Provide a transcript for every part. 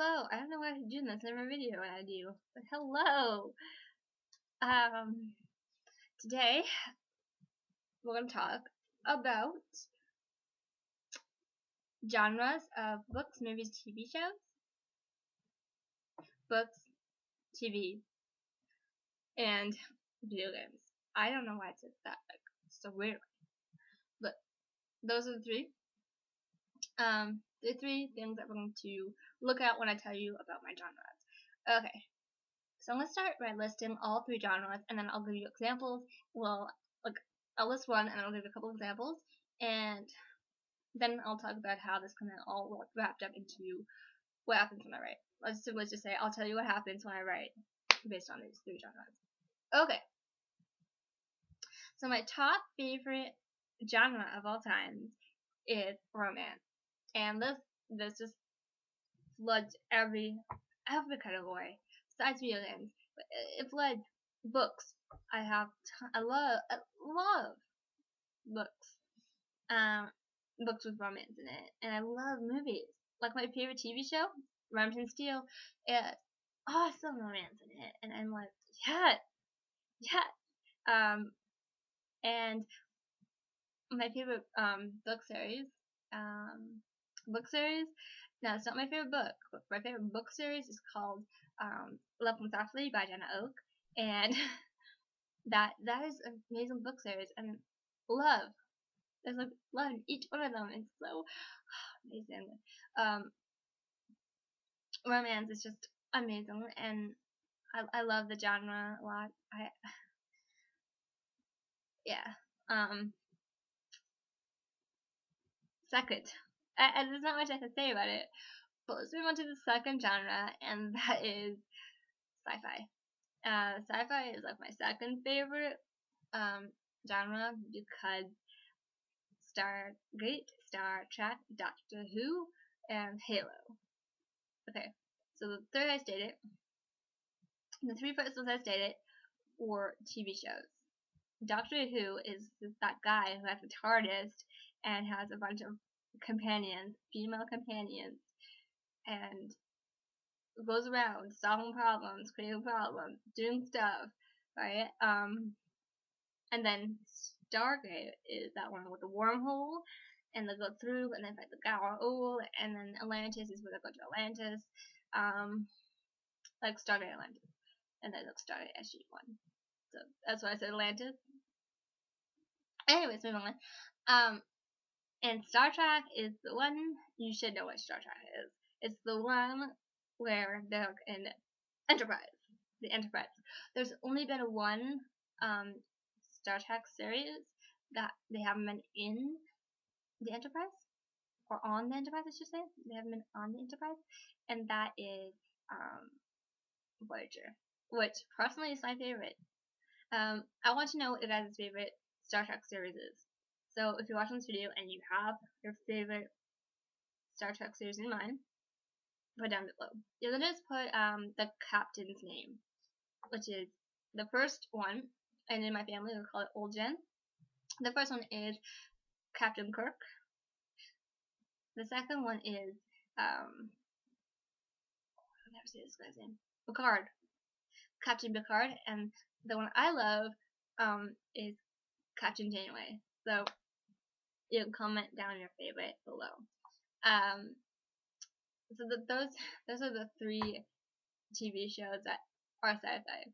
hello. I don't know why I do this in every video I do, but hello. Today we're gonna talk about genres of books, movies, TV shows. Books, TV, and video games. I don't know why I said that so weird, but those are the three. The three things that we're going to look at when I tell you about my genres. Okay, so I'm going to start by listing all three genres, and then I'll give you examples. Well, like, I'll list one, and I'll give you a couple examples, and then I'll talk about how this kind of all wrapped up into what happens when I write. Let's just say I'll tell you what happens when I write based on these three genres. Okay, so my top favorite genre of all time is romance, and this just floods every category besides video games. It floods books. I love books. Books with romance in it, and I love movies. Like my favorite TV show, Remington and Steel, it awesome romance in it, and I'm like, yes. And my favorite book series. No, it's not my favorite book. My favorite book series is called Love Comes Softly by Jenna Oak, and that is an amazing book series, and love. There's like love in each one of them. It's so amazing. Romance is just amazing, and I love the genre a lot. Second, there's not much I can say about it, but let's move on to the second genre, and that is sci-fi. Sci-fi is like my second favorite genre because Stargate, Star Trek, Doctor Who, and Halo. Okay, so the three first ones I stated were TV shows. Doctor Who is that guy who has a TARDIS and has a bunch of companions, female companions, and goes around solving problems, creating problems, doing stuff, right? And then Stargate is that one with the wormhole, and they go through and then fight the Goa'uld, and then Atlantis is where they go to Atlantis, like Stargate Atlantis, and then like Stargate SG-1. So that's why I said Atlantis. Anyways, moving on. And Star Trek is the one, you should know what Star Trek is. It's the one where they're in Enterprise. The Enterprise. There's only been one Star Trek series that they haven't been in the Enterprise, or on the Enterprise, I should say. They haven't been on the Enterprise, and that is Voyager, which personally is my favorite. I want to know what your guys' favorite Star Trek series is. So if you're watching this video and you have your favorite Star Trek series in mind, put down below. You're gonna just put the captain's name, which is the first one, and in my family we call it Old Jen. The first one is Captain Kirk. The second one is I'll never say this guy's name. Picard. Captain Picard, and the one I love is Captain Janeway. So you can comment down your favorite below. So those are the three TV shows that are sci-fi.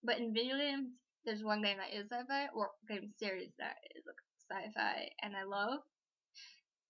But in video games, there's one game that is sci-fi, or game series that is like sci-fi, and I love,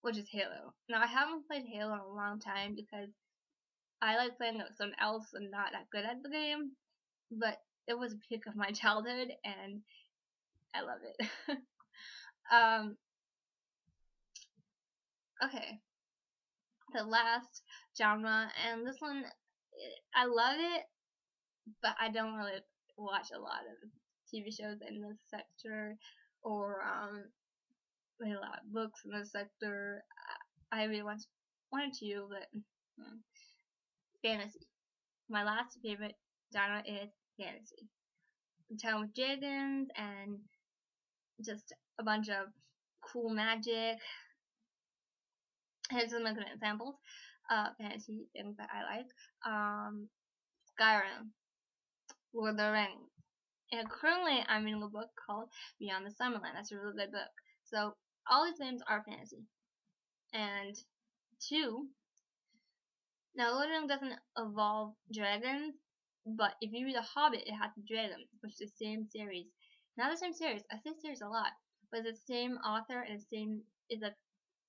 which is Halo. Now I haven't played Halo in a long time because I like playing with someone else and not that good at the game, but it was a peak of my childhood, and I love it. Okay, the last genre, and this one, I love it, but I don't really watch a lot of TV shows in this sector, or read a lot of books in this sector. I really wanted to, but fantasy. My last favorite genre is fantasy. Town with dragons and just a bunch of cool magic. Here's some examples. fantasy things that I like. Skyrim, Lord of the Rings. And currently I'm reading a book called Beyond the Summerland. That's a really good book. So all these games are fantasy. And 2, now Lord of the Rings doesn't evolve dragons, but if you read The Hobbit, it has dragons, which is the same series. Not the same series. I say series a lot, but it's the same author and the same is a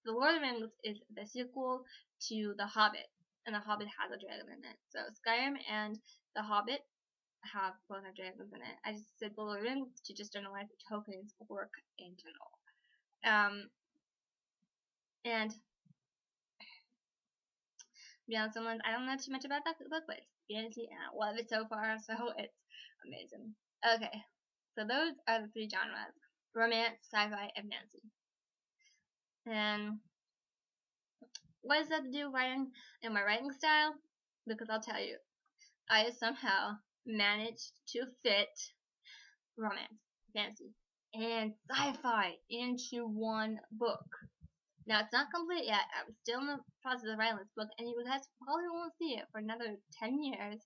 The Lord of the Rings is the sequel to The Hobbit, and The Hobbit has a dragon in it. So Skyrim and The Hobbit both have dragons in it. I just said The Lord of the Rings to just generalize the tokens work in general. And Beyond Someone, I don't know too much about that book, but it's fantasy and I love it so far, so it's amazing. Okay, so those are the 3 genres: romance, sci-fi, and fantasy. And what does that have to do with writing and my writing style? Because I'll tell you, I somehow managed to fit romance, fantasy, and sci-fi into one book. Now, it's not complete yet. I'm still in the process of writing this book, and you guys probably won't see it for another 10 years.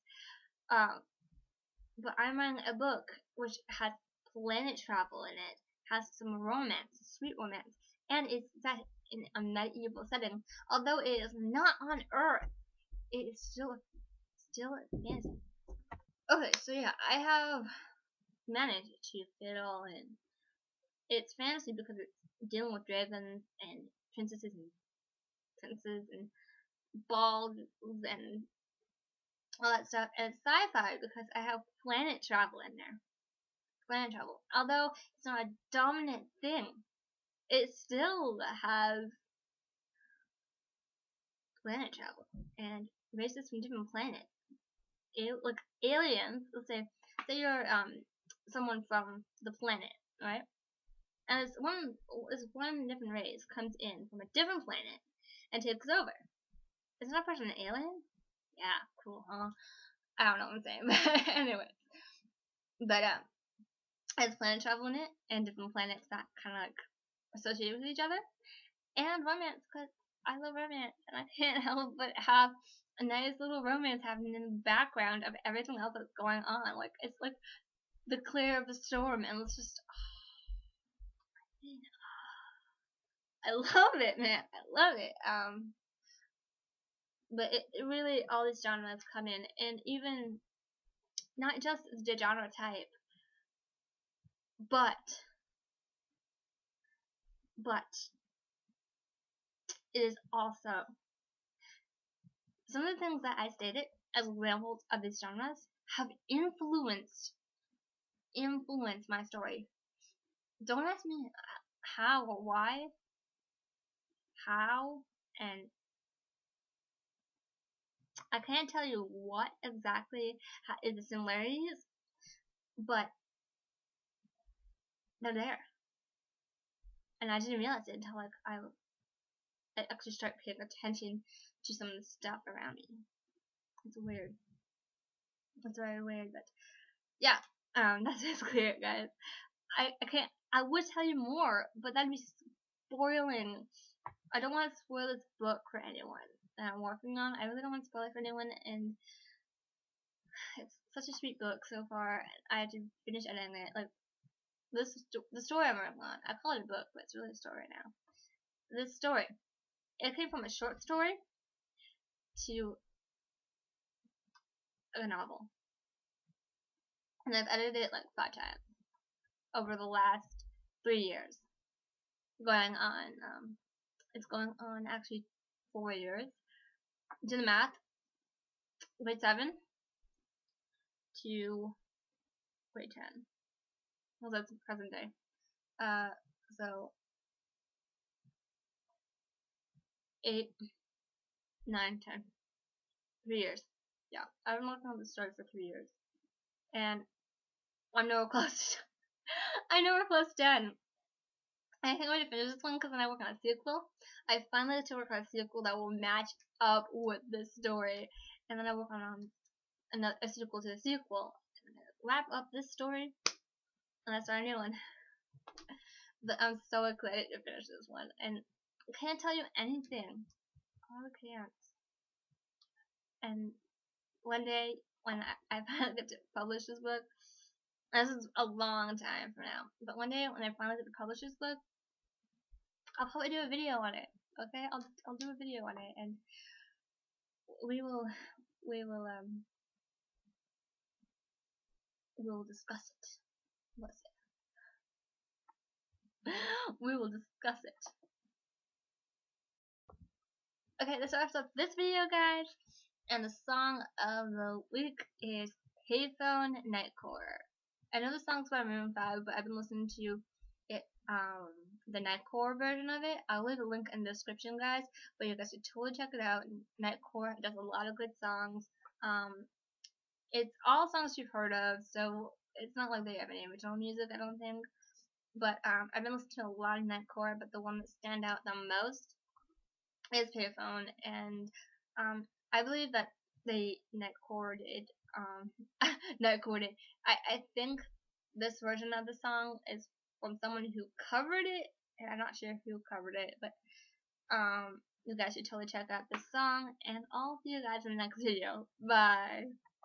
But I'm writing a book which has planet travel in it, has some romance, sweet romance, and it's set in a medieval setting. Although it is not on Earth, it is still fantasy. Okay, so yeah, I have managed to fit it all in. It's fantasy because it's dealing with dragons and princesses and princes and balls and all that stuff. And it's sci-fi because I have planet travel in there. Planet travel. Although it's not a dominant thing, it still has planet travel and races from different planets. Like aliens, let's say you're someone from the planet, right? And this one different race comes in from a different planet and takes over. Is that person an alien? Yeah, cool, huh? I don't know what I'm saying, but anyway. But has planet travel in it and different planets that kind of like associated with each other, and romance because I love romance and I can't help but have a nice little romance happening in the background of everything else that's going on. Like it's like the clear of the storm, and it's just I love it, man. I love it. But it really all these genres come in, and even not just the genre type, but it is also some of the things that I stated as examples of these genres have influenced my story. Don't ask me how or why, and I can't tell you what exactly is the similarities, but they're there. And I didn't realize it until like I actually start paying attention to some of the stuff around me. It's weird. It's very weird, but yeah, that's basically it, guys. I would tell you more, but that'd be spoiling. I don't want to spoil this book for anyone that I'm working on. I really don't want to spoil it for anyone, and it's such a sweet book so far. I have to finish editing it. Like the story I'm working on. I call it a book, but it's really a story now. This story, it came from a short story to a novel, and I've edited it like 5 times over the last 3 years. Going on, it's going on actually 4 years. Do the math. Grade 7 to grade 10. Well, that's present day. So 8, 9, 10. 3 years. Yeah, I've been working on this story for 3 years, and I'm nowhere close. I'm nowhere close to done. I think I'm going to finish this one because then I work on a sequel. I finally get to work on a sequel that will match up with this story, and then I work on a sequel to the sequel. And wrap up this story, and I start a new one. But I'm so excited to finish this one, and I can't tell you anything. I can't. And one day when I finally get to publish this book, this is a long time from now, but one day when I finally get to publish this book, I'll probably do a video on it. Okay, I'll do a video on it, and we will we will um we will discuss it. What's it? We will discuss it. Okay, this wraps up this video, guys. And the song of the week is Payphone Nightcore. I know the song's by Maroon 5, but I've been listening to it, the Nightcore version of it. I'll leave a link in the description, guys. But you guys should totally check it out. Nightcore does a lot of good songs. It's all songs you've heard of, so it's not like they have any original music, I don't think. But I've been listening to a lot of Nightcore, but the one that stand out the most is Payphone, and I believe that they Nightcore-ded, Nightcore-ded. I think this version of the song is from someone who covered it, and I'm not sure who covered it, but you guys should totally check out this song, and I'll see you guys in the next video. Bye!